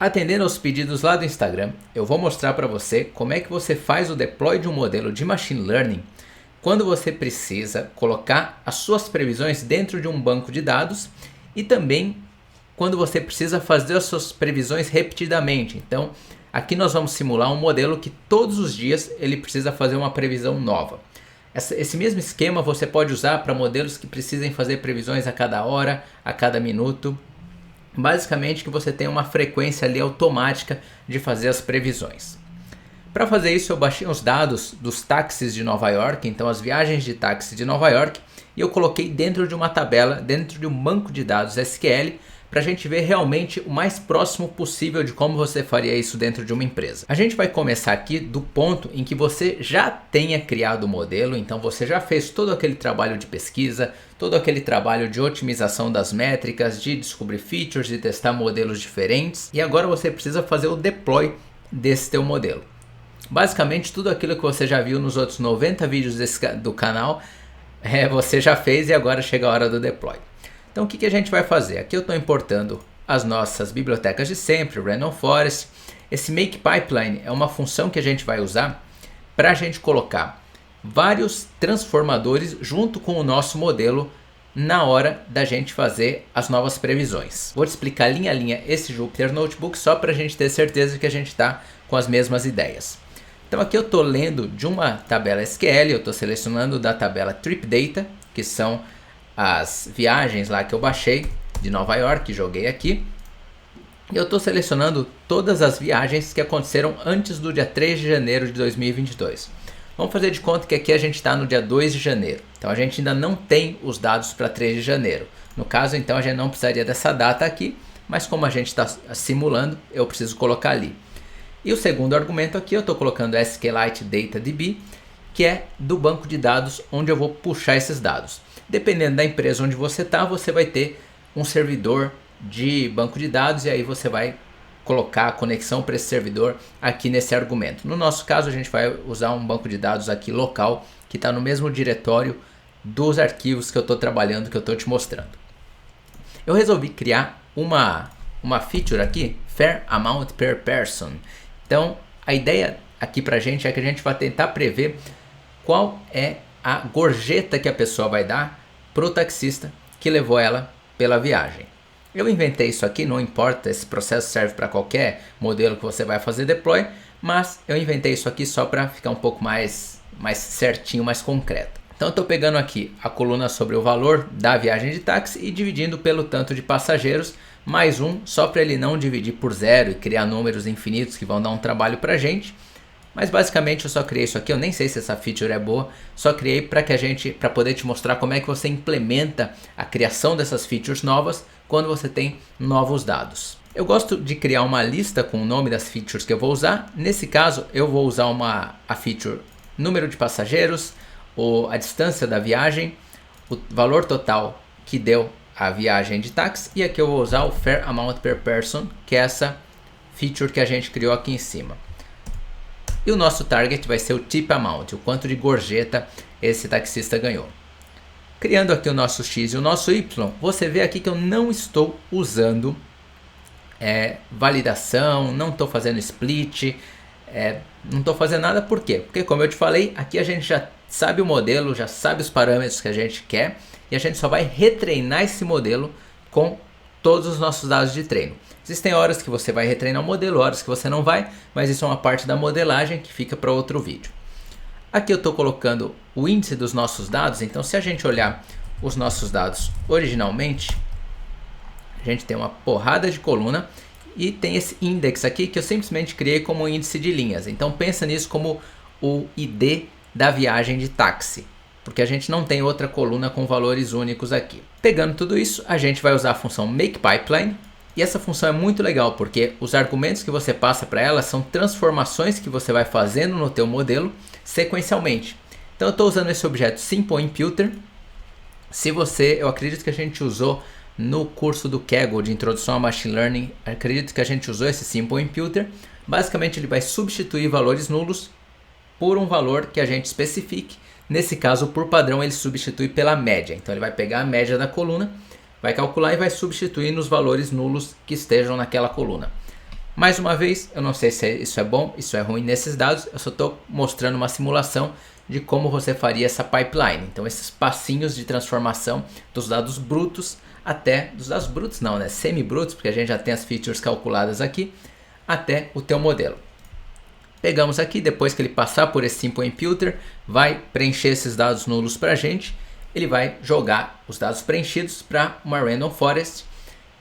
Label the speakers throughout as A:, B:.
A: Atendendo aos pedidos lá do Instagram, eu vou mostrar para você como é que você faz o deploy de um modelo de Machine Learning quando você precisa colocar as suas previsões dentro de um banco de dados e também quando você precisa fazer as suas previsões repetidamente. Então, aqui nós vamos simular um modelo que todos os dias ele precisa fazer uma previsão nova. Esse mesmo esquema você pode usar para modelos que precisem fazer previsões a cada hora, a cada minuto. Basicamente que você tem uma frequência ali automática de fazer as previsões. Para fazer isso eu baixei os dados dos táxis de Nova York, então as viagens de táxi de Nova York, e eu coloquei dentro de uma tabela, dentro de um banco de dados SQL, para a gente ver realmente o mais próximo possível de como você faria isso dentro de uma empresa. A gente vai começar aqui do ponto em que você já tenha criado o modelo, então você já fez todo aquele trabalho de pesquisa, todo aquele trabalho de otimização das métricas, de descobrir features, de testar modelos diferentes, e agora você precisa fazer o deploy desse teu modelo. Basicamente tudo aquilo que você já viu nos outros 90 vídeos do canal, você já fez e agora chega a hora do deploy. Então o que a gente vai fazer? Aqui eu estou importando as nossas bibliotecas de sempre, Random Forest. Esse Make Pipeline é uma função que a gente vai usar para a gente colocar vários transformadores junto com o nosso modelo na hora da gente fazer as novas previsões. Vou te explicar linha a linha esse Jupyter Notebook só para a gente ter certeza que a gente está com as mesmas ideias. Então aqui eu estou lendo de uma tabela SQL, eu estou selecionando da tabela Trip Data, que são as viagens lá que eu baixei de Nova York, joguei aqui. E eu estou selecionando todas as viagens que aconteceram antes do dia 3 de janeiro de 2022. Vamos fazer de conta que aqui a gente está no dia 2 de janeiro. Então a gente ainda não tem os dados para 3 de janeiro. No caso, então, a gente não precisaria dessa data aqui, mas como a gente está simulando, eu preciso colocar ali. E o segundo argumento aqui, eu estou colocando SQLite DataDB, que é do banco de dados onde eu vou puxar esses dados. Dependendo da empresa onde você está, você vai ter um servidor de banco de dados e aí você vai colocar a conexão para esse servidor aqui nesse argumento. No nosso caso, a gente vai usar um banco de dados aqui local que está no mesmo diretório dos arquivos que eu estou trabalhando, que eu estou te mostrando. Eu resolvi criar uma feature aqui, Fair Amount Per Person. Então, a ideia aqui para a gente é que a gente vai tentar prever qual é a gorjeta que a pessoa vai dar para o taxista que levou ela pela viagem. Eu inventei isso aqui, não importa, esse processo serve para qualquer modelo que você vai fazer deploy, mas eu inventei isso aqui só para ficar um pouco mais certinho, mais concreto. Então eu estou pegando aqui a coluna sobre o valor da viagem de táxi e dividindo pelo tanto de passageiros, mais um, só para ele não dividir por zero e criar números infinitos que vão dar um trabalho para a gente. Mas basicamente eu só criei isso aqui, eu nem sei se essa feature é boa, só criei para poder te mostrar como é que você implementa a criação dessas features novas quando você tem novos dados. Eu gosto de criar uma lista com o nome das features que eu vou usar. Nesse caso eu vou usar a feature número de passageiros, a distância da viagem, o valor total que deu a viagem de táxi, e aqui eu vou usar o Fair Amount Per Person, que é essa feature que a gente criou aqui em cima. E o nosso target vai ser o tip amount, o quanto de gorjeta esse taxista ganhou. Criando aqui o nosso X e o nosso Y, você vê aqui que eu não estou usando validação, não estou fazendo split, não estou fazendo nada. Por quê? Porque como eu te falei, aqui a gente já sabe o modelo, já sabe os parâmetros que a gente quer e a gente só vai retreinar esse modelo com todos os nossos dados de treino. Existem horas que você vai retreinar o modelo, horas que você não vai, mas isso é uma parte da modelagem que fica para outro vídeo. Aqui eu estou colocando o índice dos nossos dados, então se a gente olhar os nossos dados originalmente, a gente tem uma porrada de coluna e tem esse index aqui que eu simplesmente criei como um índice de linhas. Então pensa nisso como o ID da viagem de táxi, porque a gente não tem outra coluna com valores únicos aqui. Pegando tudo isso, a gente vai usar a função MakePipeline. E essa função é muito legal porque os argumentos que você passa para ela são transformações que você vai fazendo no teu modelo sequencialmente. Então eu estou usando esse objeto SimpleImputer. Eu acredito que a gente usou no curso do Kaggle de Introdução a Machine Learning, acredito que a gente usou esse SimpleImputer. Basicamente ele vai substituir valores nulos por um valor que a gente especifique. Nesse caso, por padrão, ele substitui pela média. Então ele vai pegar a média da coluna, vai calcular e vai substituir nos valores nulos que estejam naquela coluna. Mais uma vez, eu não sei se isso é bom, isso é ruim nesses dados, eu só estou mostrando uma simulação de como você faria essa pipeline. Então esses passinhos de transformação dos dados brutos até, dos dados brutos não, né? Semi-brutos, porque a gente já tem as features calculadas aqui, até o teu modelo. Pegamos aqui, depois que ele passar por esse Simple Imputer, vai preencher esses dados nulos para a gente, ele vai jogar os dados preenchidos para uma Random Forest,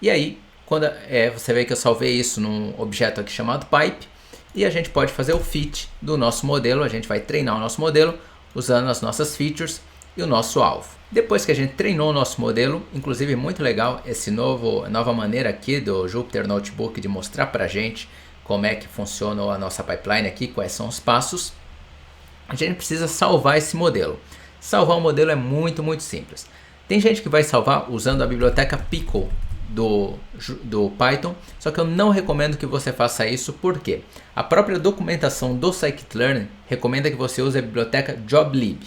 A: e aí quando você vê que eu salvei isso num objeto aqui chamado pipe, e a gente pode fazer o fit do nosso modelo, a gente vai treinar o nosso modelo usando as nossas features e o nosso alvo. Depois que a gente treinou o nosso modelo, inclusive muito legal esse nova maneira aqui do Jupyter Notebook de mostrar para a gente como é que funciona a nossa pipeline aqui, quais são os passos, a gente precisa salvar esse modelo. Salvar o modelo é muito simples. Tem gente que vai salvar usando a biblioteca Pickle do Python, só que eu não recomendo que você faça isso, porque a própria documentação do Scikit-Learn recomenda que você use a biblioteca JobLib.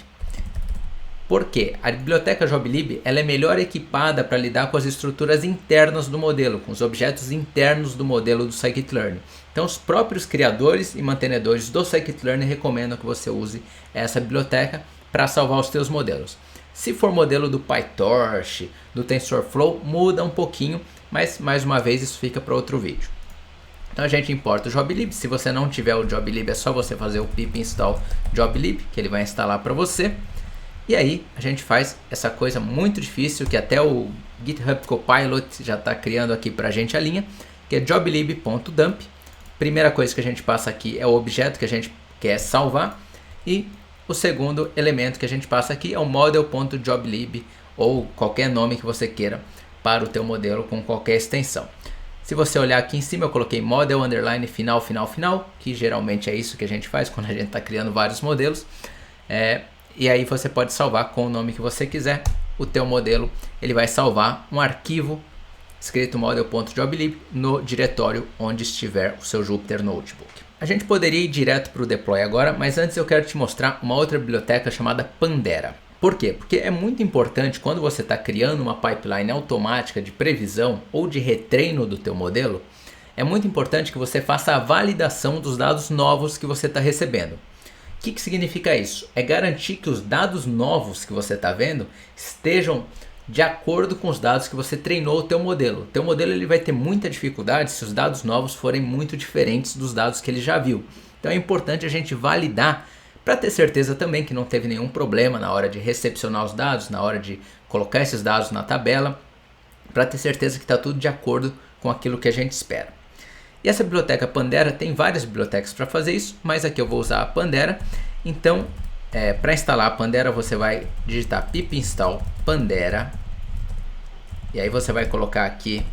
A: Por quê? A biblioteca JobLib ela é melhor equipada para lidar com as estruturas internas do modelo, com os objetos internos do modelo do Scikit-Learn. Então os próprios criadores e mantenedores do Scikit-Learn recomendam que você use essa biblioteca para salvar os seus modelos. Se for modelo do PyTorch, do TensorFlow, muda um pouquinho, mas mais uma vez isso fica para outro vídeo. Então a gente importa o JobLib. Se você não tiver o JobLib, é só você fazer o pip install JobLib, que ele vai instalar para você. E aí a gente faz essa coisa muito difícil, que até o GitHub Copilot já está criando aqui para a gente a linha, que é joblib.dump. Primeira coisa que a gente passa aqui é o objeto que a gente quer salvar, e o segundo elemento que a gente passa aqui é o model.joblib, ou qualquer nome que você queira para o teu modelo com qualquer extensão. Se você olhar aqui em cima, eu coloquei model underline final, que geralmente é isso que a gente faz quando a gente está criando vários modelos. E aí você pode salvar com o nome que você quiser. O teu modelo ele vai salvar um arquivo escrito model.joblib no diretório onde estiver o seu Jupyter Notebook. A gente poderia ir direto para o deploy agora, mas antes eu quero te mostrar uma outra biblioteca chamada Pandera. Por quê? Porque é muito importante quando você está criando uma pipeline automática de previsão ou de retreino do teu modelo, é muito importante que você faça a validação dos dados novos que você está recebendo. O que significa isso? É garantir que os dados novos que você está vendo estejam de acordo com os dados que você treinou o teu modelo. O teu modelo ele vai ter muita dificuldade se os dados novos forem muito diferentes dos dados que ele já viu. Então é importante a gente validar para ter certeza também que não teve nenhum problema na hora de recepcionar os dados, na hora de colocar esses dados na tabela, para ter certeza que está tudo de acordo com aquilo que a gente espera. E essa biblioteca Pandera tem várias bibliotecas para fazer isso, mas aqui eu vou usar a Pandera. Então, para instalar a Pandera, você vai digitar pip install Pandera, e aí você vai colocar aqui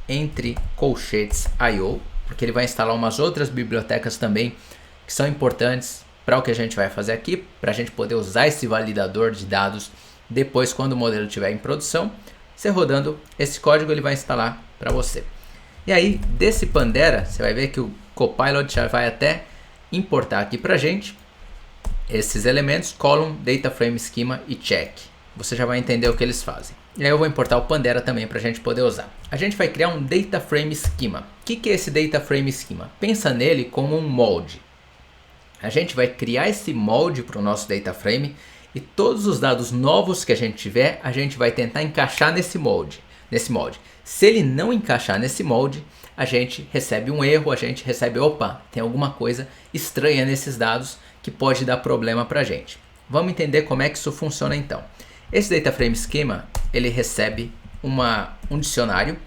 A: entre colchetes IO, porque ele vai instalar umas outras bibliotecas também que são importantes para o que a gente vai fazer aqui, para a gente poder usar esse validador de dados depois quando o modelo estiver em produção. Você rodando esse código ele vai instalar para você. E aí desse Pandera você vai ver que o Copilot já vai até importar aqui para a gente esses elementos column, data frame schema e check. Você já vai entender o que eles fazem. E aí eu vou importar o Pandera também para a gente poder usar. A gente vai criar um data frame schema. O que é esse data frame schema? Pensa nele como um molde. A gente vai criar esse molde para o nosso data frame e todos os dados novos que a gente tiver, a gente vai tentar encaixar nesse molde. Se ele não encaixar nesse molde, a gente recebe um erro, a gente recebe, opa, tem alguma coisa estranha nesses dados que pode dar problema para a gente. Vamos entender como é que isso funciona então. Esse data frame schema, ele recebe um dicionário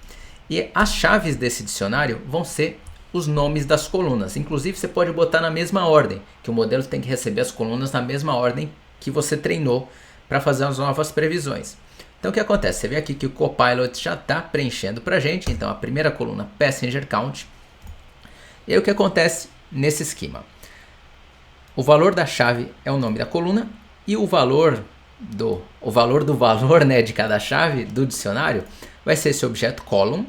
A: e as chaves desse dicionário vão ser os nomes das colunas. Inclusive você pode botar na mesma ordem, que o modelo tem que receber as colunas na mesma ordem que você treinou para fazer as novas previsões. Então o que acontece? Você vê aqui que o Copilot já está preenchendo para a gente. Então a primeira coluna, Passenger Count. E aí o que acontece nesse esquema? O valor da chave é o nome da coluna e o valor do valor, né, de cada chave do dicionário vai ser esse objeto column.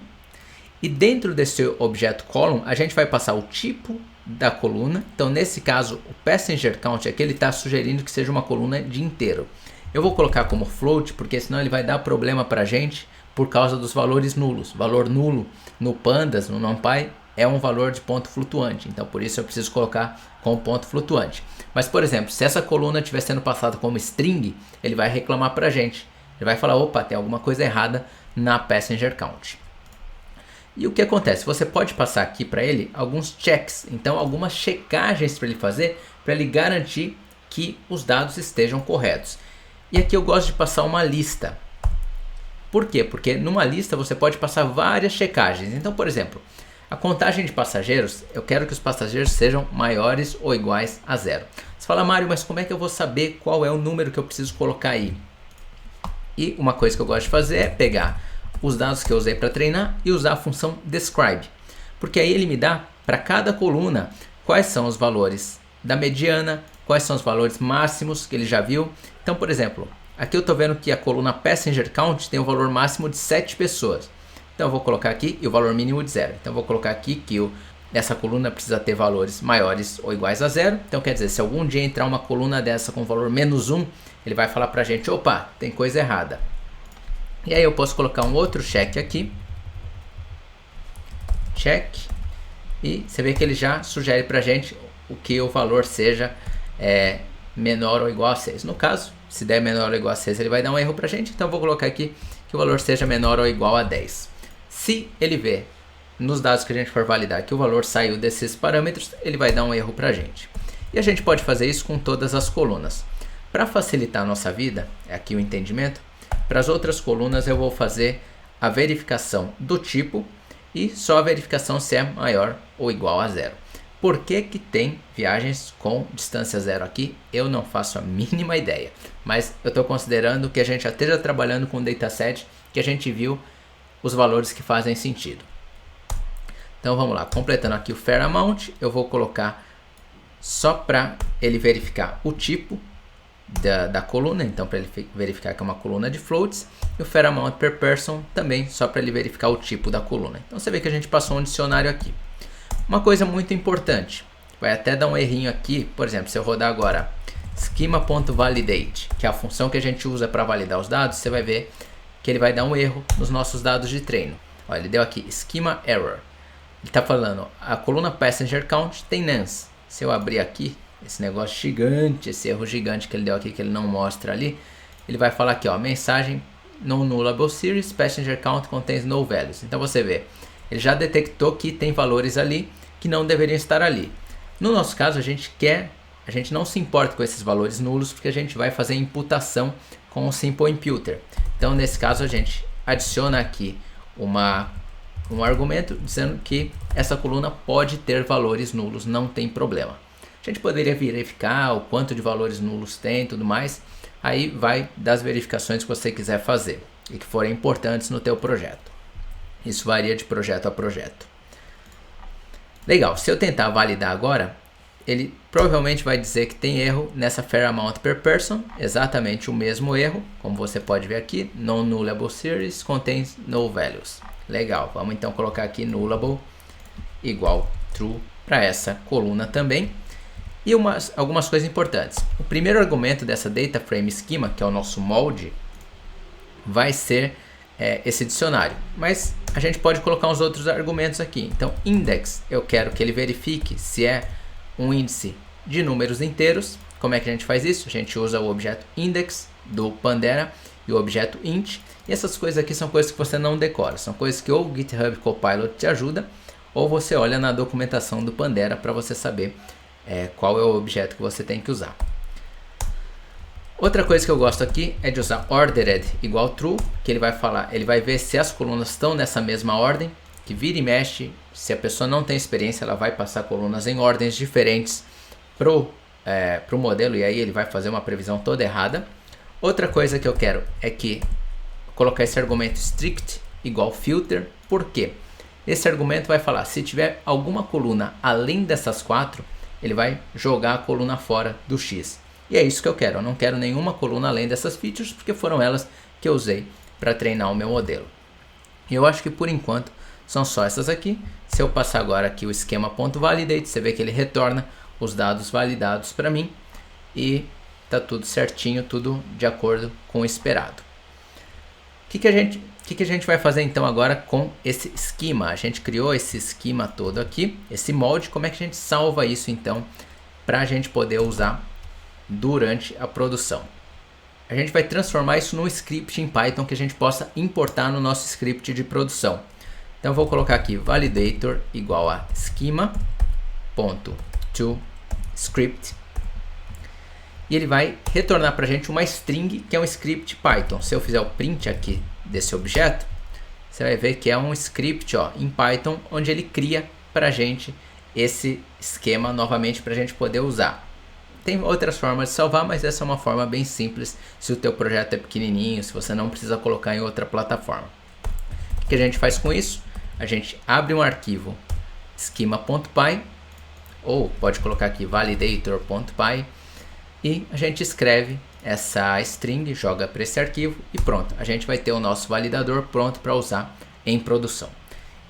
A: E dentro desse objeto column, a gente vai passar o tipo da coluna. Então, nesse caso, o passenger count aqui ele está sugerindo que seja uma coluna de inteiro. Eu vou colocar como float, porque senão ele vai dar problema para a gente por causa dos valores nulos. Valor nulo no Pandas, no NumPy, é um valor de ponto flutuante, então por isso eu preciso colocar com ponto flutuante. Mas, por exemplo, se essa coluna estiver sendo passada como string, ele vai reclamar para a gente. Ele vai falar, opa, tem alguma coisa errada na passenger count. E o que acontece? Você pode passar aqui para ele alguns checks, então algumas checagens para ele fazer, para ele garantir que os dados estejam corretos. E aqui eu gosto de passar uma lista. Por quê? Porque numa lista você pode passar várias checagens. Então, por exemplo, a contagem de passageiros, eu quero que os passageiros sejam maiores ou iguais a 0. Você fala, Mário, mas como é que eu vou saber qual é o número que eu preciso colocar aí? E uma coisa que eu gosto de fazer é pegar os dados que eu usei para treinar e usar a função describe. Porque aí ele me dá para cada coluna quais são os valores da mediana, quais são os valores máximos que ele já viu. Então, por exemplo, aqui eu estou vendo que a coluna passenger count tem um valor máximo de 7 pessoas. Então eu vou colocar aqui e o valor mínimo de 0. Então eu vou colocar aqui que essa coluna precisa ter valores maiores ou iguais a 0. Então quer dizer, se algum dia entrar uma coluna dessa com valor menos 1, ele vai falar para a gente, opa, tem coisa errada. E aí eu posso colocar um outro check aqui. Check. E você vê que ele já sugere para a gente o que o valor seja menor ou igual a 6. No caso, se der menor ou igual a 6, ele vai dar um erro para a gente. Então eu vou colocar aqui que o valor seja menor ou igual a 10. Se ele ver nos dados que a gente for validar que o valor saiu desses parâmetros, ele vai dar um erro para a gente. E a gente pode fazer isso com todas as colunas. Para facilitar a nossa vida, é aqui o entendimento, para as outras colunas eu vou fazer a verificação do tipo e só a verificação se é maior ou igual a 0. Por que que tem viagens com distância 0 aqui? Eu não faço a mínima ideia, mas eu estou considerando que a gente já esteja trabalhando com um dataset que a gente viu os valores que fazem sentido. Então vamos lá, completando aqui o fair amount, eu vou colocar só para ele verificar o tipo da coluna, então para ele verificar que é uma coluna de floats, e o fair amount per person também só para ele verificar o tipo da coluna. Então você vê que a gente passou um dicionário aqui. Uma coisa muito importante, vai até dar um errinho aqui, por exemplo, se eu rodar agora schema.validate, que é a função que a gente usa para validar os dados, você vai ver que ele vai dar um erro nos nossos dados de treino. Olha, ele deu aqui schema error. Ele está falando, a coluna passenger count tem nance. Se eu abrir aqui, esse negócio gigante, esse erro gigante que ele deu aqui, que ele não mostra ali, ele vai falar aqui, ó, mensagem no nullable series, passenger count contains no values. Então você vê, ele já detectou que tem valores ali que não deveriam estar ali. No nosso caso, a gente não se importa com esses valores nulos, porque a gente vai fazer imputação com o simple imputer. Então nesse caso a gente adiciona aqui um argumento dizendo que essa coluna pode ter valores nulos, não tem problema. A gente poderia verificar o quanto de valores nulos tem e tudo mais, aí vai das verificações que você quiser fazer e que forem importantes no teu projeto. Isso varia de projeto a projeto. Legal, se eu tentar validar agora, ele provavelmente vai dizer que tem erro nessa fair amount per person, exatamente o mesmo erro, como você pode ver aqui, non-nullable series contains no values. Legal, vamos então colocar aqui nullable igual true para essa coluna também. E algumas coisas importantes. O primeiro argumento dessa data frame schema, que é o nosso molde, vai ser esse dicionário, mas a gente pode colocar uns outros argumentos aqui. Então index, eu quero que ele verifique se é um índice de números inteiros. Como é que a gente faz isso? A gente usa o objeto index do Pandera e o objeto int. E essas coisas aqui são coisas que você não decora, são coisas que ou o GitHub Copilot te ajuda, ou você olha na documentação do Pandera para você saber qual é o objeto que você tem que usar. Outra coisa que eu gosto aqui é de usar ordered igual true, que ele vai ver se as colunas estão nessa mesma ordem, que vira e mexe, se a pessoa não tem experiência, ela vai passar colunas em ordens diferentes pro modelo, e aí ele vai fazer uma previsão toda errada. Outra coisa que eu quero é que colocar esse argumento strict igual filter. Por quê? Esse argumento vai falar, se tiver alguma coluna além dessas 4, ele vai jogar a coluna fora do X. E é isso que eu quero, eu não quero nenhuma coluna além dessas features, porque foram elas que eu usei para treinar o meu modelo. E eu acho que por enquanto são só essas aqui. Se eu passar agora aqui o schema.validate, você vê que ele retorna os dados validados para mim e tá tudo certinho, tudo de acordo com o esperado. O que a gente vai fazer então agora com esse esquema? A gente criou esse esquema todo aqui, esse molde. Como é que a gente salva isso então para a gente poder usar durante a produção? A gente vai transformar isso num script em Python que a gente possa importar no nosso script de produção. Então eu vou colocar aqui validator igual a schema.toScript e ele vai retornar para a gente uma string que é um script Python. Se eu fizer o print aqui desse objeto, você vai ver que é um script em Python onde ele cria para a gente esse esquema novamente para a gente poder usar. Tem outras formas de salvar, mas essa é uma forma bem simples se o teu projeto é pequenininho, se você não precisa colocar em outra plataforma. O que a gente faz com isso? A gente abre um arquivo schema.py ou pode colocar aqui validator.py e a gente escreve essa string, joga para esse arquivo e pronto. A gente vai ter o nosso validador pronto para usar em produção.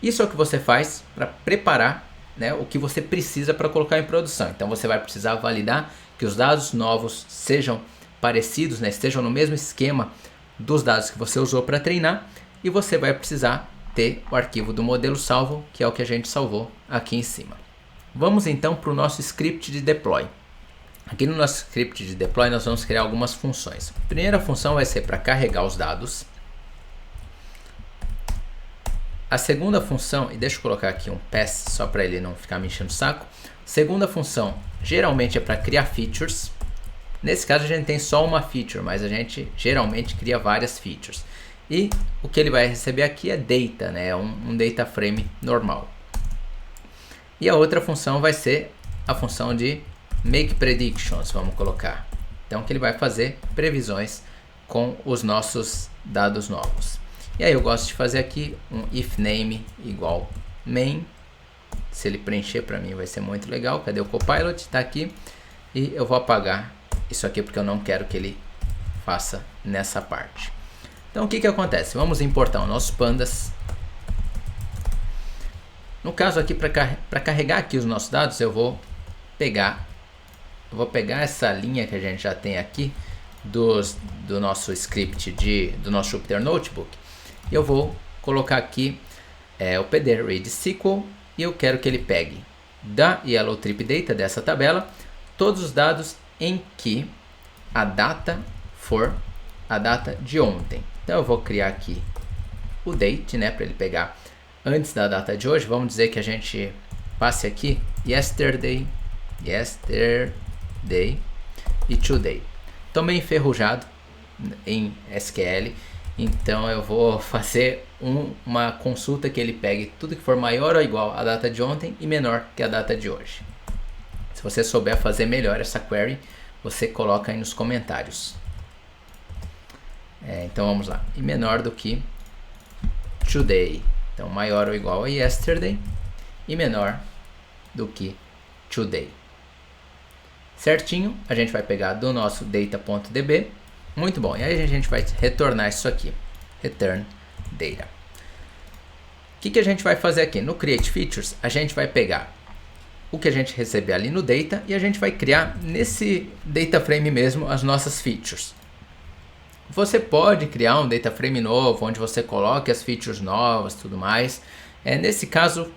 A: Isso é o que você faz para preparar, né, o que você precisa para colocar em produção. Então você vai precisar validar que os dados novos sejam parecidos, né, estejam no mesmo esquema dos dados que você usou para treinar, e você vai precisar ter o arquivo do modelo salvo, que é o que a gente salvou aqui em cima. Vamos então para o nosso script de deploy. Aqui no nosso script de deploy nós vamos criar algumas funções. A primeira função vai ser para carregar os dados. A segunda função, e deixa eu colocar aqui um pass só para ele não ficar me enchendo o saco. Segunda função geralmente é para criar features. Nesse caso a gente tem só uma feature, mas a gente geralmente cria várias features. E o que ele vai receber aqui é data, né? um data frame normal. E a outra função vai ser a função de make predictions, vamos colocar. Então que ele vai fazer previsões com os nossos dados novos. E aí eu gosto de fazer aqui um if name igual main. Se ele preencher para mim vai ser muito legal. Cadê o Copilot? Está aqui. E eu vou apagar isso aqui porque eu não quero que ele faça nessa parte. Então o que acontece? Vamos importar os nossos pandas. No caso aqui, para carregar aqui os nossos dados, eu vou pegar essa linha que a gente já tem aqui do nosso script do nosso Jupyter Notebook. E eu vou colocar aqui o PD read SQL e eu quero que ele pegue da Yellow Trip Data, dessa tabela, todos os dados em que a data for a data de ontem. Então eu vou criar aqui o date, né, para ele pegar antes da data de hoje. Vamos dizer que a gente passe aqui yesterday e today. Estou meio enferrujado em SQL, então eu vou fazer uma consulta que ele pegue tudo que for maior ou igual à data de ontem e menor que a data de hoje. Se você souber fazer melhor essa query, você coloca aí nos comentários. Então vamos lá, e menor do que today. Então maior ou igual a yesterday e menor do que today. Certinho, a gente vai pegar do nosso data.db. Muito bom, e aí a gente vai retornar isso aqui, return data. O que a gente vai fazer aqui? No create features, a gente vai pegar o que a gente receber ali no data e a gente vai criar nesse data frame mesmo as nossas features. Você pode criar um data frame novo, onde você coloque as features novas e tudo mais. Nesse caso,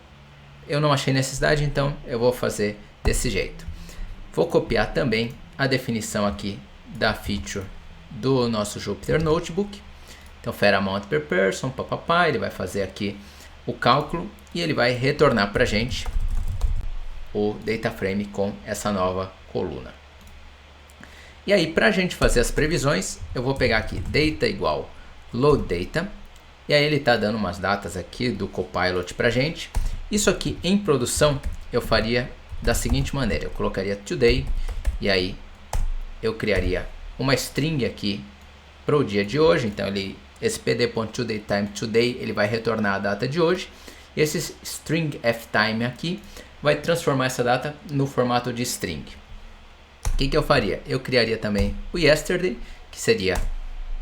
A: eu não achei necessidade, então eu vou fazer desse jeito. Vou copiar também a definição aqui da feature do nosso Jupyter Notebook. Então, fair amount per person, papapá, ele vai fazer aqui o cálculo e ele vai retornar para a gente o data frame com essa nova coluna. E aí, para a gente fazer as previsões, eu vou pegar aqui data igual load data. E aí ele está dando umas datas aqui do Copilot para a gente. Isso aqui em produção eu faria da seguinte maneira. Eu colocaria today e aí eu criaria uma string aqui para o dia de hoje. Então esse pd.todayTime today ele vai retornar a data de hoje. E esse string ftime aqui vai transformar essa data no formato de string. O que eu faria? Eu criaria também o yesterday, que seria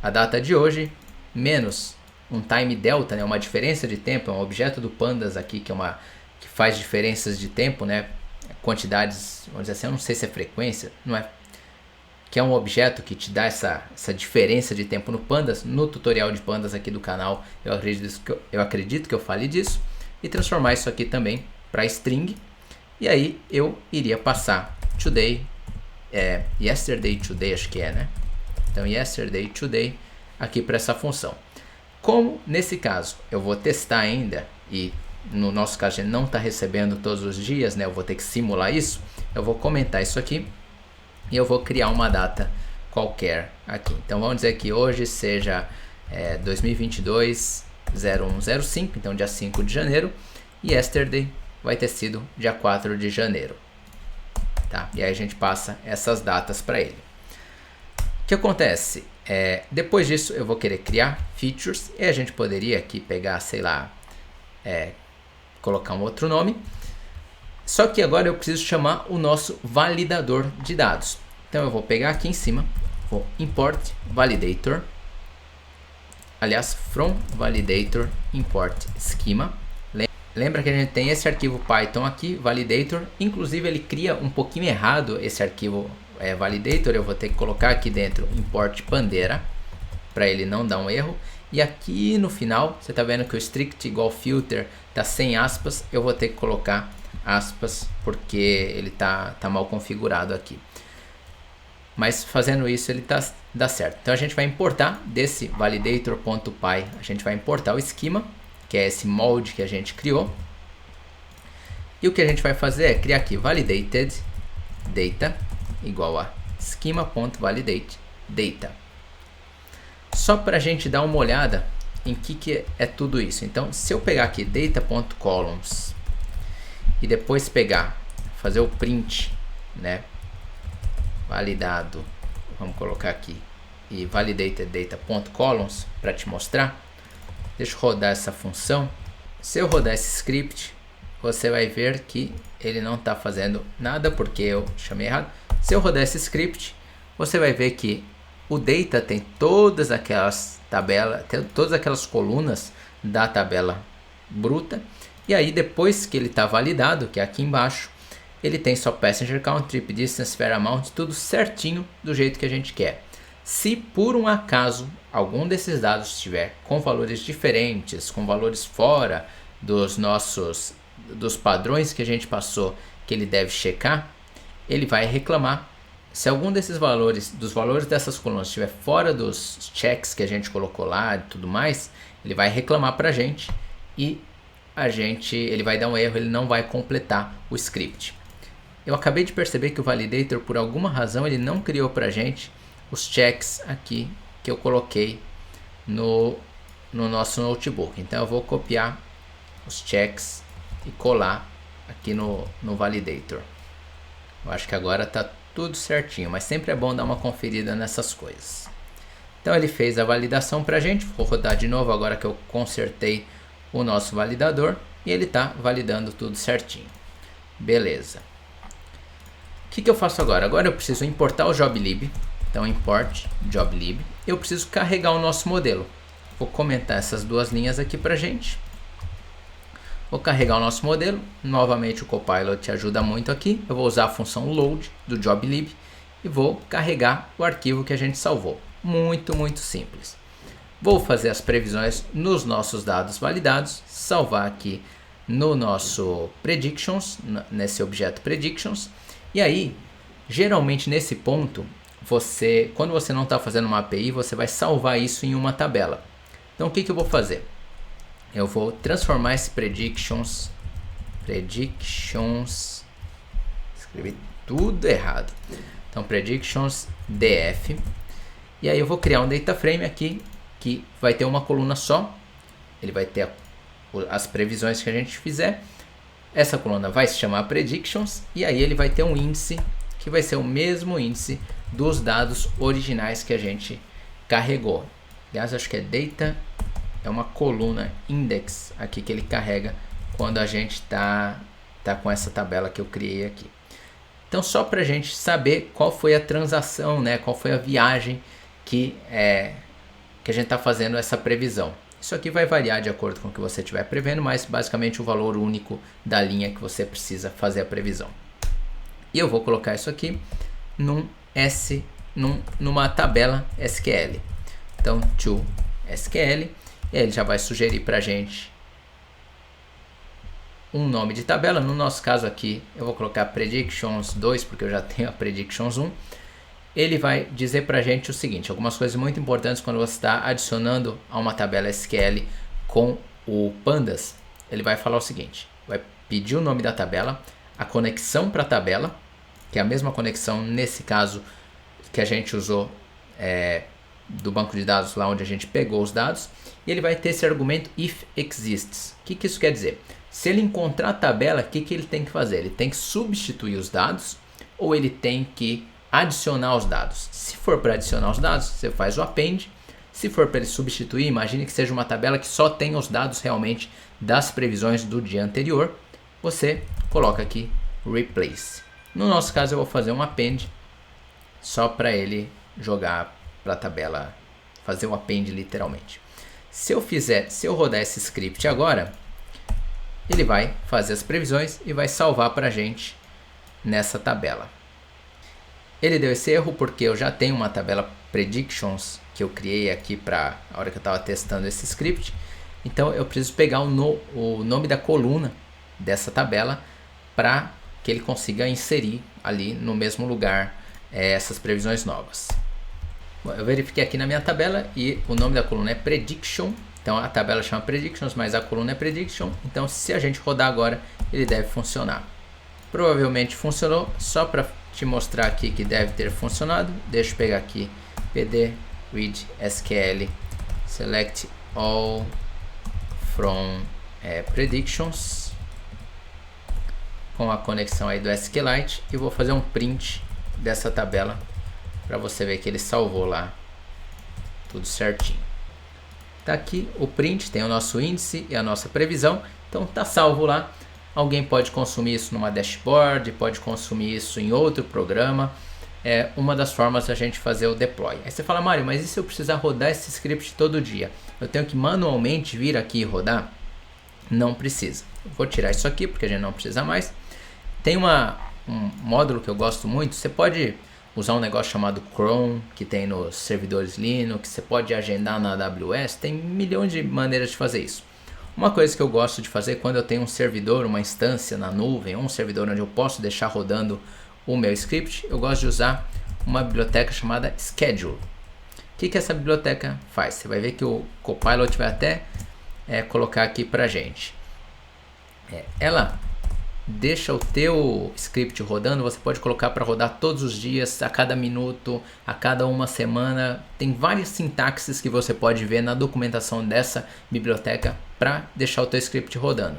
A: a data de hoje, menos um time delta, né, uma diferença de tempo, é um objeto do pandas aqui, que faz diferenças de tempo, né, quantidades, vamos dizer assim, eu não sei se é frequência, não é, que é um objeto que te dá essa diferença de tempo no Pandas. No tutorial de Pandas aqui do canal, eu acredito que eu fale disso. E transformar isso aqui também para string. E aí eu iria passar today, yesterday, today, acho que é, né? Então yesterday, today, aqui para essa função. Como nesse caso eu vou testar ainda, e no nosso caso a gente não está recebendo todos os dias, né? Eu vou ter que simular isso. Eu vou comentar isso aqui e eu vou criar uma data qualquer aqui. Então vamos dizer que hoje seja 2022 0105, então dia 5 de janeiro, e yesterday vai ter sido dia 4 de janeiro. Tá? E aí a gente passa essas datas para ele. O que acontece? Depois disso eu vou querer criar features, e a gente poderia aqui pegar, sei lá, colocar um outro nome. Só que agora eu preciso chamar o nosso validador de dados. Então eu vou pegar aqui em cima, vou import validator, aliás, from validator import schema. Lembra que a gente tem esse arquivo Python aqui, validator, inclusive ele cria um pouquinho errado esse arquivo validator. Eu vou ter que colocar aqui dentro import Pandera, para ele não dar um erro. E aqui no final, você está vendo que o strict igual filter está sem aspas, eu vou ter que colocar aspas porque ele tá mal configurado aqui. Mas fazendo isso ele dá certo. Então a gente vai importar desse validator.py, a gente vai importar o esquema, que é esse molde que a gente criou. E o que a gente vai fazer é criar aqui validated data igual a schema.validate data. Só para a gente dar uma olhada em que é tudo isso. Então se eu pegar aqui data.columns e depois fazer o print, né, validado, vamos colocar aqui, e validated data.columns para te mostrar. Deixa eu rodar essa função. Se eu rodar esse script, você vai ver que ele não está fazendo nada porque eu chamei errado. Se eu rodar esse script, você vai ver que o data tem todas aquelas tabelas, tem todas aquelas colunas da tabela bruta. E aí depois que ele está validado, que é aqui embaixo, ele tem só passenger count, trip distance, fare amount, tudo certinho do jeito que a gente quer. Se por um acaso algum desses dados estiver com valores diferentes, com valores fora dos padrões que a gente passou, que ele deve checar, ele vai reclamar. Se algum desses dos valores dessas colunas estiver fora dos checks que a gente colocou lá e tudo mais, ele vai reclamar para a gente e ele vai dar um erro, ele não vai completar o script. Eu acabei de perceber que o validator, por alguma razão, ele não criou para a gente os checks aqui que eu coloquei no nosso notebook. Então eu vou copiar os checks e colar aqui no validator. Eu acho que agora está tudo certinho, mas sempre é bom dar uma conferida nessas coisas. Então ele fez a validação para a gente. Vou rodar de novo agora que eu consertei o nosso validador e ele está validando tudo certinho. Beleza. O que eu faço agora? Agora eu preciso importar o joblib. Então import joblib. Eu preciso carregar o nosso modelo. Vou comentar essas duas linhas aqui para gente. Vou carregar o nosso modelo. Novamente o Copilot te ajuda muito aqui. Eu vou usar a função load do joblib e vou carregar o arquivo que a gente salvou. Muito, muito simples. Vou fazer as previsões nos nossos dados validados, salvar aqui no nosso predictions, nesse objeto predictions. E aí, geralmente nesse ponto, quando você não está fazendo uma API, você vai salvar isso em uma tabela. Então o que eu vou fazer? Eu vou transformar esse predictions, escrevi tudo errado. Então predictions df, e aí eu vou criar um data frame aqui que vai ter uma coluna só. Ele vai ter as previsões que a gente fizer. Essa coluna vai se chamar predictions e aí ele vai ter um índice que vai ser o mesmo índice dos dados originais que a gente carregou. Aliás, acho que é data, é uma coluna index aqui que ele carrega quando a gente tá com essa tabela que eu criei aqui. Então só para a gente saber qual foi a transação, né? Qual foi a viagem que a gente está fazendo essa previsão. Isso aqui vai variar de acordo com o que você estiver prevendo, mas basicamente o valor único da linha que você precisa fazer a previsão. E eu vou colocar isso aqui num numa tabela SQL. Então, to SQL, e aí ele já vai sugerir para a gente um nome de tabela. No nosso caso aqui, eu vou colocar Predictions 2, porque eu já tenho a Predictions 1. Ele vai dizer para a gente o seguinte, algumas coisas muito importantes quando você está adicionando a uma tabela SQL com o Pandas. Ele vai falar o seguinte, vai pedir o nome da tabela, a conexão para a tabela, que é a mesma conexão nesse caso que a gente usou do banco de dados lá onde a gente pegou os dados, e ele vai ter esse argumento if exists. O que isso quer dizer? Se ele encontrar a tabela, o que ele tem que fazer? Ele tem que substituir os dados ou ele tem que adicionar os dados? Se for para adicionar os dados, você faz o append. Se for para ele substituir, imagine que seja uma tabela que só tenha os dados realmente das previsões do dia anterior, você coloca aqui replace. No nosso caso eu vou fazer um append só para ele jogar para a tabela, fazer o append literalmente. Se eu rodar esse script agora, ele vai fazer as previsões e vai salvar para a gente nessa tabela. Ele deu esse erro porque eu já tenho uma tabela predictions que eu criei aqui para a hora que eu estava testando esse script. Então eu preciso pegar o nome da coluna dessa tabela para que ele consiga inserir ali no mesmo lugar essas previsões novas. Bom, eu verifiquei aqui na minha tabela e o nome da coluna é prediction. Então a tabela chama predictions, mas a coluna é prediction. Então se a gente rodar agora, ele deve funcionar. Provavelmente funcionou. Só para te mostrar aqui que deve ter funcionado, deixa eu pegar aqui pd read SQL select all from predictions com a conexão aí do SQLite e vou fazer um print dessa tabela para você ver que ele salvou lá tudo certinho. Tá aqui o print, tem o nosso índice e a nossa previsão, então tá salvo lá. Alguém pode consumir isso numa dashboard, pode consumir isso em outro programa. É uma das formas da gente fazer o deploy. Aí você fala, Mário, mas e se eu precisar rodar esse script todo dia? Eu tenho que manualmente vir aqui e rodar? Não precisa. Eu vou tirar isso aqui porque a gente não precisa mais. Tem um módulo que eu gosto muito. Você pode usar um negócio chamado cron, que tem nos servidores Linux. Você pode agendar na AWS. Tem milhões de maneiras de fazer isso. Uma coisa que eu gosto de fazer quando eu tenho um servidor, uma instância na nuvem, um servidor onde eu posso deixar rodando o meu script, eu gosto de usar uma biblioteca chamada Schedule. O que essa biblioteca faz? Você vai ver que o Copilot vai até colocar aqui pra gente. Ela deixa o teu script rodando, você pode colocar para rodar todos os dias, a cada minuto, a cada uma semana. Tem várias sintaxes que você pode ver na documentação dessa biblioteca para deixar o teu script rodando.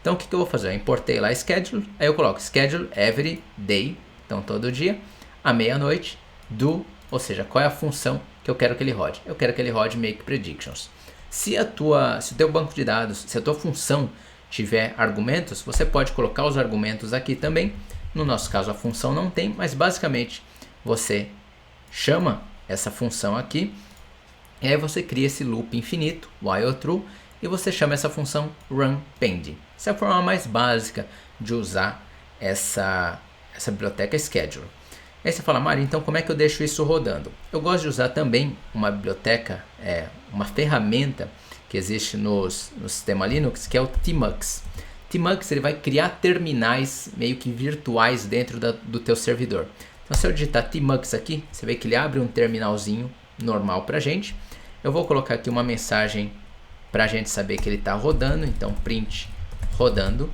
A: Então o que eu vou fazer? Eu importei lá schedule, aí eu coloco schedule every day, então todo dia, à meia-noite, do, ou seja, qual é a função que eu quero que ele rode? Eu quero que ele rode make predictions. Se o teu banco de dados, se a tua função tiver argumentos, você pode colocar os argumentos aqui também. No nosso caso a função não tem, mas basicamente você chama essa função aqui e aí você cria esse loop infinito, while true, e você chama essa função run pending. Essa é a forma mais básica de usar essa biblioteca schedule. Aí você fala, Mário, então como é que eu deixo isso rodando? Eu gosto de usar também uma biblioteca, uma ferramenta que existe no sistema Linux, que é o Tmux. Tmux ele vai criar terminais meio que virtuais dentro do teu servidor. Então se eu digitar Tmux aqui, você vê que ele abre um terminalzinho normal pra gente. Eu vou colocar aqui uma mensagem pra gente saber que ele está rodando, então print rodando.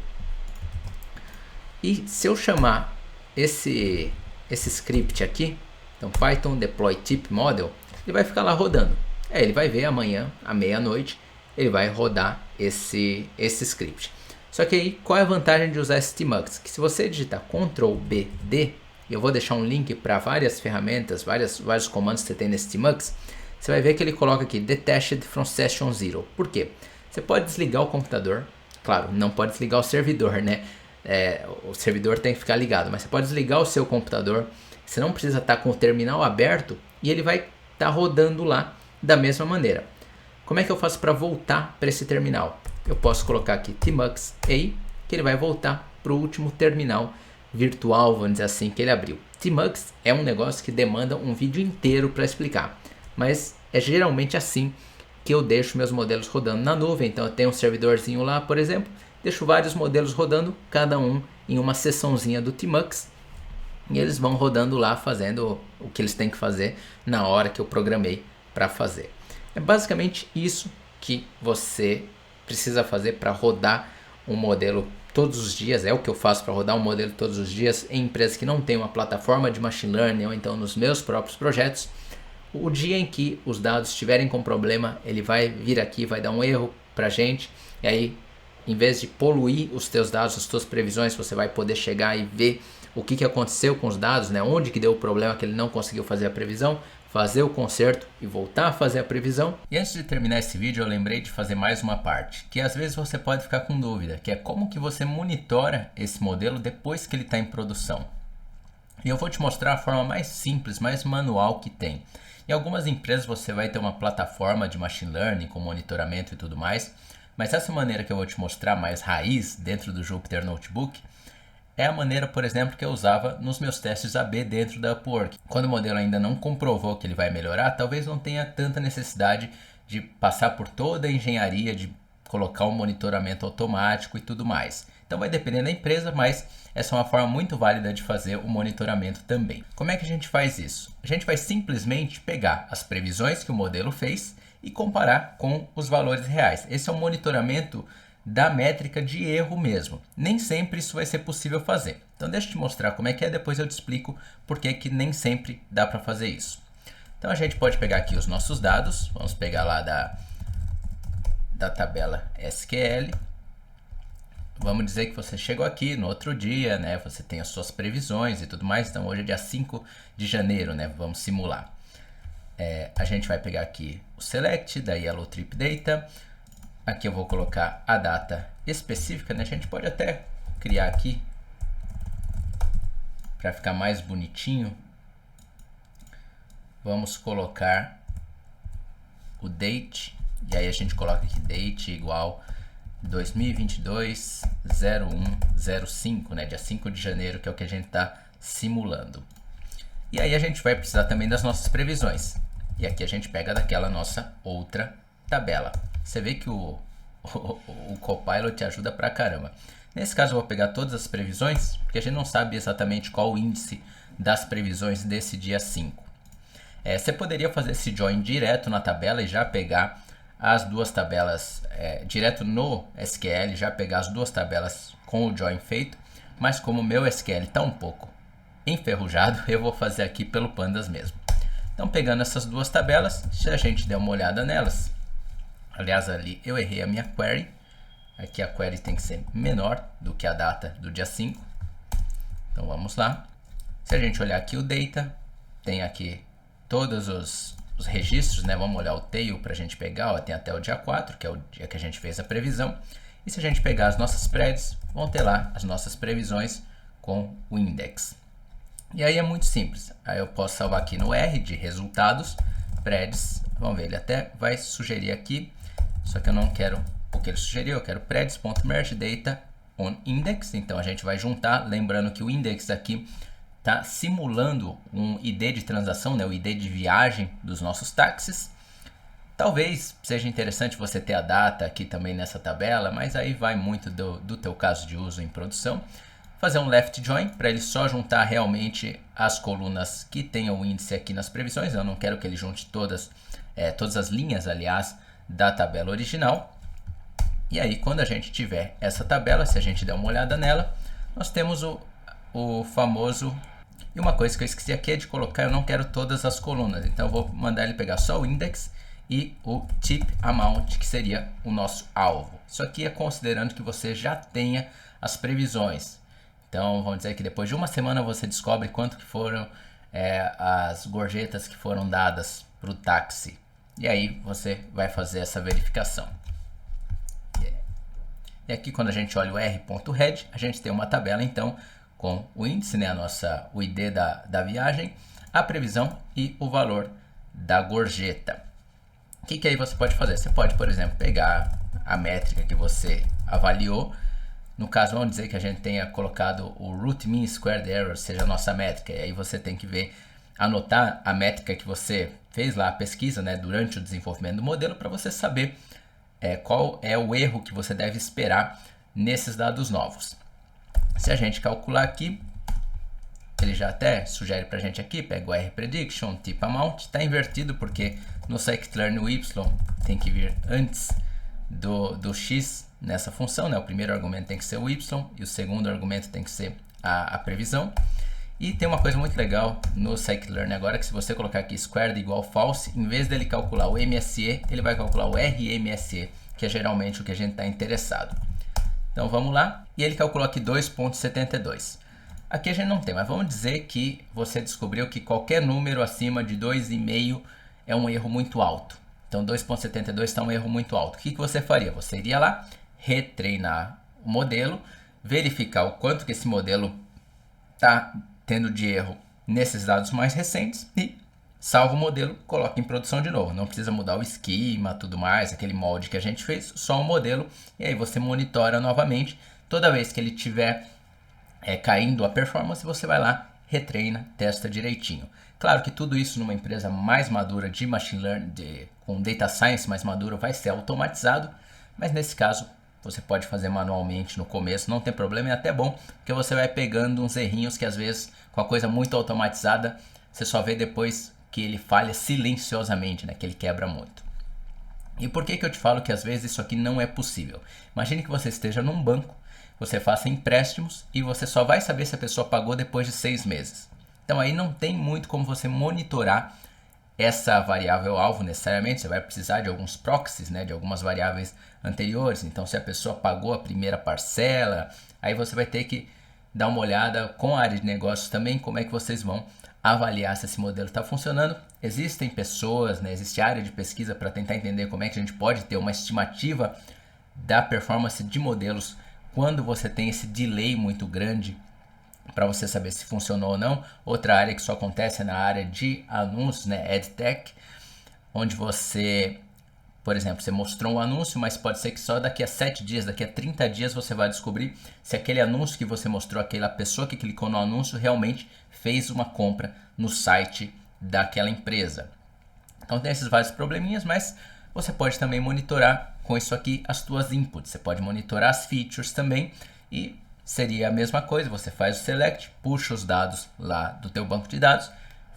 A: E se eu chamar esse script aqui, então Python deploy tip model, ele vai ficar lá rodando. Ele vai ver amanhã à meia-noite, ele vai rodar esse script. Só que aí, qual é a vantagem de usar esse Tmux? Que se você digitar Ctrl B D, e eu vou deixar um link para várias ferramentas, vários comandos que você tem nesse Tmux, você vai ver que ele coloca aqui Detached from Session Zero. Por quê? Você pode desligar o computador, claro, não pode desligar o servidor, né? O servidor tem que ficar ligado, mas você pode desligar o seu computador, você não precisa estar com o terminal aberto e ele vai estar rodando lá da mesma maneira. Como é que eu faço para voltar para esse terminal? Eu posso colocar aqui Tmux A, que ele vai voltar para o último terminal virtual, vamos dizer assim, que ele abriu. Tmux é um negócio que demanda um vídeo inteiro para explicar, mas é geralmente assim que eu deixo meus modelos rodando na nuvem. Então eu tenho um servidorzinho lá, por exemplo, deixo vários modelos rodando, cada um em uma seçãozinha do Tmux, e eles vão rodando lá fazendo o que eles têm que fazer na hora que eu programei para fazer. É basicamente isso que você precisa fazer para rodar um modelo todos os dias. É o que eu faço para rodar um modelo todos os dias em empresas que não tem uma plataforma de machine learning, ou então nos meus próprios projetos. O dia em que os dados estiverem com problema, ele vai vir aqui, vai dar um erro para a gente, e aí, em vez de poluir os teus dados, as tuas previsões, você vai poder chegar e ver o que aconteceu com os dados, né? Onde que deu o problema que ele não conseguiu fazer a previsão, fazer o conserto e voltar a fazer a previsão. E antes de terminar esse vídeo, eu lembrei de fazer mais uma parte, que às vezes você pode ficar com dúvida, que é como que você monitora esse modelo depois que ele está em produção. E eu vou te mostrar a forma mais simples, mais manual que tem. Em algumas empresas você vai ter uma plataforma de machine learning com monitoramento e tudo mais, mas essa maneira que eu vou te mostrar mais raiz dentro do Jupyter Notebook é a maneira, por exemplo, que eu usava nos meus testes AB dentro da Upwork. Quando o modelo ainda não comprovou que ele vai melhorar, talvez não tenha tanta necessidade de passar por toda a engenharia, de colocar um monitoramento automático e tudo mais. Então vai depender da empresa, mas essa é uma forma muito válida de fazer o monitoramento também. Como é que a gente faz isso? A gente vai simplesmente pegar as previsões que o modelo fez e comparar com os valores reais. Esse é um monitoramento da métrica de erro mesmo. Nem sempre isso vai ser possível fazer. Então deixa eu te mostrar como é que é, depois eu te explico por que nem sempre dá para fazer isso. Então a gente pode pegar aqui os nossos dados, vamos pegar lá da tabela SQL. Vamos dizer que você chegou aqui no outro dia, né? Você tem as suas previsões e tudo mais. Então hoje é dia 5 de janeiro, né? Vamos simular. A gente vai pegar aqui o Select da Yellow Trip Data. Aqui eu vou colocar a data específica, né? A gente pode até criar aqui para ficar mais bonitinho. Vamos colocar o date, e aí a gente coloca aqui date igual 2022-01-05, né? Dia 5 de janeiro, que é o que a gente está simulando. E aí a gente vai precisar também das nossas previsões. E aqui a gente pega daquela nossa outra tabela. Você vê que o Copilot te ajuda pra caramba. Nesse caso eu vou pegar todas as previsões, porque a gente não sabe exatamente qual o índice das previsões desse dia 5. Você poderia fazer esse join direto na tabela e já pegar as duas tabelas, direto no SQL, já pegar as duas tabelas com o join feito, mas como o meu SQL está um pouco enferrujado, eu vou fazer aqui pelo Pandas mesmo. Então pegando essas duas tabelas, se a gente der uma olhada nelas, aliás, ali eu errei a minha query. Aqui a query tem que ser menor do que a data do dia 5. Então vamos lá. Se a gente olhar aqui o data, tem aqui todos os registros, né? Vamos olhar o tail para a gente pegar. Ó, tem até o dia 4, que é o dia que a gente fez a previsão. E se a gente pegar as nossas spreads, vão ter lá as nossas previsões com o index. E aí é muito simples. Aí eu posso salvar aqui no R de resultados, spreads. Vamos ver, ele até vai sugerir aqui. Só que eu não quero o que ele sugeriu, eu quero predis.merge data on index. Então a gente vai juntar, lembrando que o index aqui está simulando um ID de transação, né, o ID de viagem dos nossos táxis. Talvez seja interessante você ter a data aqui também nessa tabela, mas aí vai muito do teu caso de uso em produção. Fazer um left join para ele só juntar realmente as colunas que tenham o índice aqui nas previsões. Eu não quero que ele junte todas as linhas, aliás, da tabela original. E aí quando a gente tiver essa tabela, se a gente der uma olhada nela, nós temos o famoso... E uma coisa que eu esqueci aqui é de colocar, eu não quero todas as colunas, então eu vou mandar ele pegar só o index e o tip amount, que seria o nosso alvo. Isso aqui é considerando que você já tenha as previsões. Então vamos dizer que depois de uma semana você descobre quanto que foram as gorjetas que foram dadas para o táxi. E aí você vai fazer essa verificação. E aqui quando a gente olha o r.head, a gente tem uma tabela então com o índice, né, o ID da viagem, a previsão e o valor da gorjeta. O que aí você pode fazer? Você pode, por exemplo, pegar a métrica que você avaliou, No caso, vamos dizer que a gente tenha colocado o root mean squared error, seja a nossa métrica, e aí você tem que ver, anotar a métrica que você fez lá, a pesquisa, né, durante o desenvolvimento do modelo, para você saber qual é o erro que você deve esperar nesses dados novos. Se a gente calcular aqui, ele já até sugere para a gente aqui, pega o R-prediction, tipo amount, está invertido porque no scikit-learn o y tem que vir antes do x nessa função, né? O primeiro argumento tem que ser o y e o segundo argumento tem que ser a previsão. E tem uma coisa muito legal no scikit-learn agora, que se você colocar aqui squared igual false, em vez dele calcular o MSE, ele vai calcular o RMSE, que é geralmente o que a gente está interessado. Então vamos lá, e ele calculou aqui 2,72. Aqui a gente não tem, mas vamos dizer que você descobriu que qualquer número acima de 2,5 é um erro muito alto. Então 2,72 está um erro muito alto. O que você faria? Você iria lá, retreinar o modelo, verificar o quanto que esse modelo está tendo de erro nesses dados mais recentes e salva o modelo, coloca em produção de novo. Não precisa mudar o esquema, tudo mais, aquele molde que a gente fez, só o modelo. E aí você monitora novamente. Toda vez que ele tiver caindo a performance, você vai lá, retreina, testa direitinho. Claro que tudo isso numa empresa mais madura de machine learning, com data science mais madura, vai ser automatizado, mas nesse caso você pode fazer manualmente no começo, não tem problema, é até bom, porque você vai pegando uns errinhos que às vezes com a coisa muito automatizada, você só vê depois que ele falha silenciosamente, né, que ele quebra muito. E por que eu te falo que às vezes isso aqui não é possível? Imagine que você esteja num banco, você faça empréstimos e você só vai saber se a pessoa pagou depois de 6 meses. Então aí não tem muito como você monitorar essa variável alvo necessariamente, você vai precisar de alguns proxies, né, de algumas variáveis anteriores. Então se a pessoa pagou a primeira parcela, aí você vai ter que dar uma olhada com a área de negócios também, como é que vocês vão avaliar se esse modelo está funcionando. Existem pessoas, né, existe área de pesquisa para tentar entender como é que a gente pode ter uma estimativa da performance de modelos quando você tem esse delay muito grande para você saber se funcionou ou não. Outra área que só acontece é na área de anúncios, né, EdTech, onde você, por exemplo, você mostrou um anúncio, mas pode ser que só daqui a 7 dias, daqui a 30 dias você vai descobrir se aquele anúncio que você mostrou, aquela pessoa que clicou no anúncio realmente fez uma compra no site daquela empresa. Então tem esses vários probleminhas, mas você pode também monitorar com isso aqui as tuas inputs. Você pode monitorar as features também e seria a mesma coisa, você faz o select, puxa os dados lá do teu banco de dados,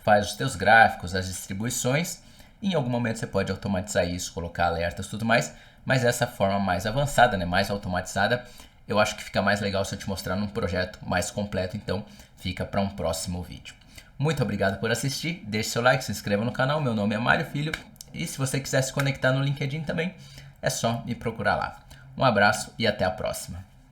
A: faz os teus gráficos, as distribuições, e em algum momento você pode automatizar isso, colocar alertas e tudo mais, mas essa forma mais avançada, né, mais automatizada, eu acho que fica mais legal se eu te mostrar num projeto mais completo, então fica para um próximo vídeo. Muito obrigado por assistir, deixe seu like, se inscreva no canal, meu nome é Mário Filho, e se você quiser se conectar no LinkedIn também, é só me procurar lá. Um abraço e até a próxima.